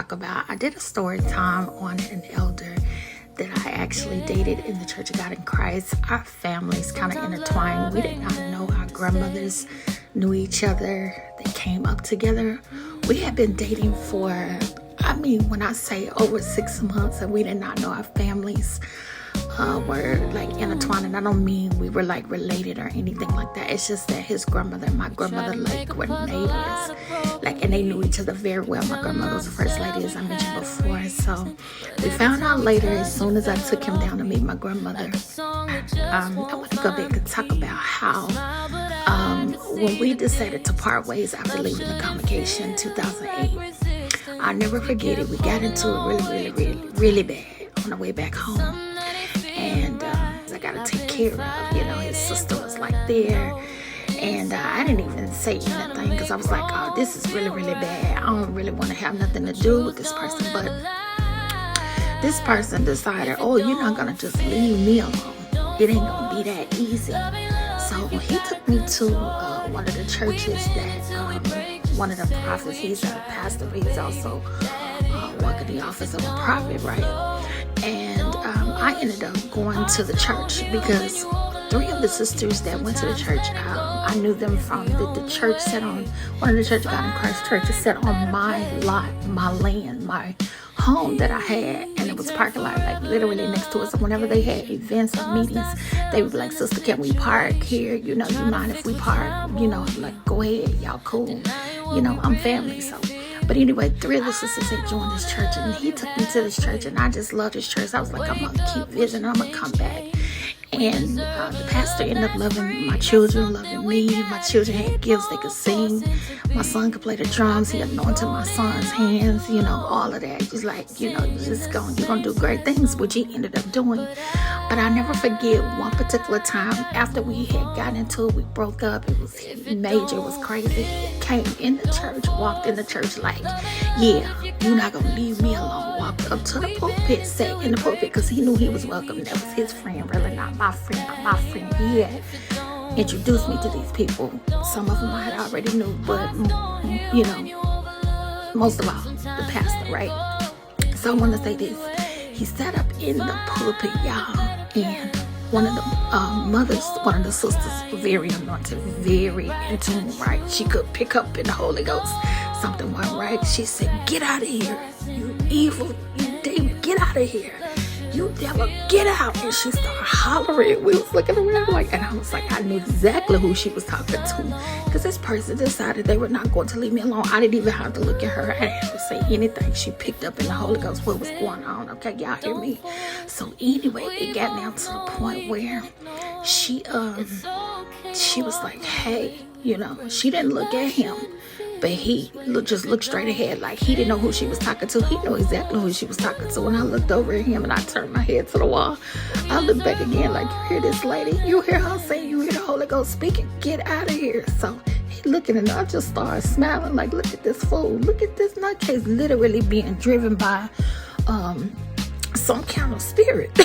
talk about. I did a story time on an elder that I actually dated in the Church of God in Christ. Our families kind of intertwined. We did not know our grandmothers knew each other. They came up together. We had been dating for, when I say over 6 months, and we did not know our families were like intertwined. And I don't mean we were like related or anything like that. It's just that his grandmother and my grandmother like were neighbors, and they knew each other very well. My grandmother was the first lady, as I mentioned before. So we found out later, as soon as I took him down to meet my grandmother. I want to go back and talk about how when we decided to part ways after leaving the congregation in 2008, I'll never forget it. We got into it really bad on the way back home. And I got to take care of, his sister was like there. And I didn't even say anything because I was like, oh, this is really bad. I don't really want to have nothing to do with this person. But this person decided, oh, you're not going to just leave me alone. It ain't going to be that easy. So he took me to one of the churches that one of the prophets, he's a pastor, but he's also working the office of a prophet, right? And I ended up going to the church because 3 of the sisters that went to the church, I knew them from the church set on, one of the Church of God in Christ churches set on my lot, my land, my home that I had, and it was parking lot like literally next to us. So whenever they had events or meetings, they would be like, sister, can we park here? You mind if we park? Like, go ahead, y'all cool. I'm family, so. But anyway, 3 of the sisters had joined this church, and he took me to this church, and I just love this church. I was like, I'm going to keep visiting, I'm going to come back. And the pastor ended up loving my children, loving me. My children had gifts, they could sing. My son could play the drums. He anointed my son's hands, all of that. He's like, you're going to do great things, which he ended up doing. But I never forget one particular time after we had gotten into it, we broke up. It was major, it was crazy. He came in the church, walked in the church like, yeah, you're not going to leave me alone. Walked up to the pulpit, sat in the pulpit because he knew he was welcome. That was his friend, really not my friend. He had introduced me to these people. Some of them I had already knew, but, most of all, the pastor, right? So I want to say this. He sat up in the pulpit, y'all, and one of the mothers, one of the sisters, very anointed, very in tune, right? She could pick up in the Holy Ghost. Something went right. She said, get out of here, you evil, you demon, get out of here. You devil, get out. And she started hollering. We was looking around and I was like, I knew exactly who she was talking to, because this person decided they were not going to leave me alone. I didn't even have to look at her. I didn't have to say anything. She picked up in the Holy Ghost what was going on. Okay, y'all hear me? So anyway, it got down to the point where she was like, hey, she didn't look at him. But he just looked straight ahead like he didn't know who she was talking to. He knew exactly who she was talking to. When I looked over at him and I turned my head to the wall, I looked back again like, you hear this lady? You hear her saying, you hear the Holy Ghost speaking? Get out of here. So he looking and I just started smiling like, look at this fool. Look at this nutcase literally being driven by some kind of spirit.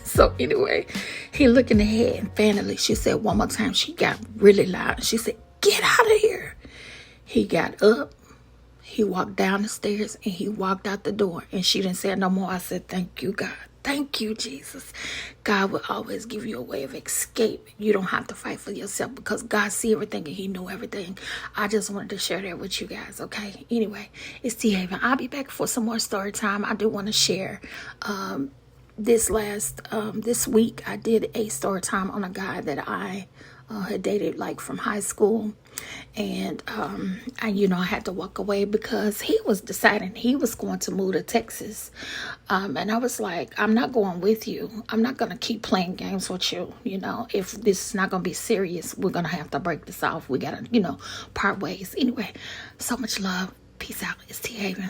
So anyway, he looking ahead and finally she said one more time, she got really loud. She said, get out of here. He got up, he walked down the stairs, and he walked out the door. And she didn't say no more. I said, thank you, God. Thank you, Jesus. God will always give you a way of escape. You don't have to fight for yourself because God sees everything and he knows everything. I just wanted to share that with you guys, okay? Anyway, it's T. Haven. I'll be back for some more story time. I do want to share this week. I did a story time on a guy that I had dated like from high school. And I had to walk away because he was deciding he was going to move to Texas. And I was like, I'm not going with you. I'm not going to keep playing games with you. If this is not going to be serious, we're going to have to break this off. We got to, part ways. Anyway, so much love. Peace out. It's T. Haven.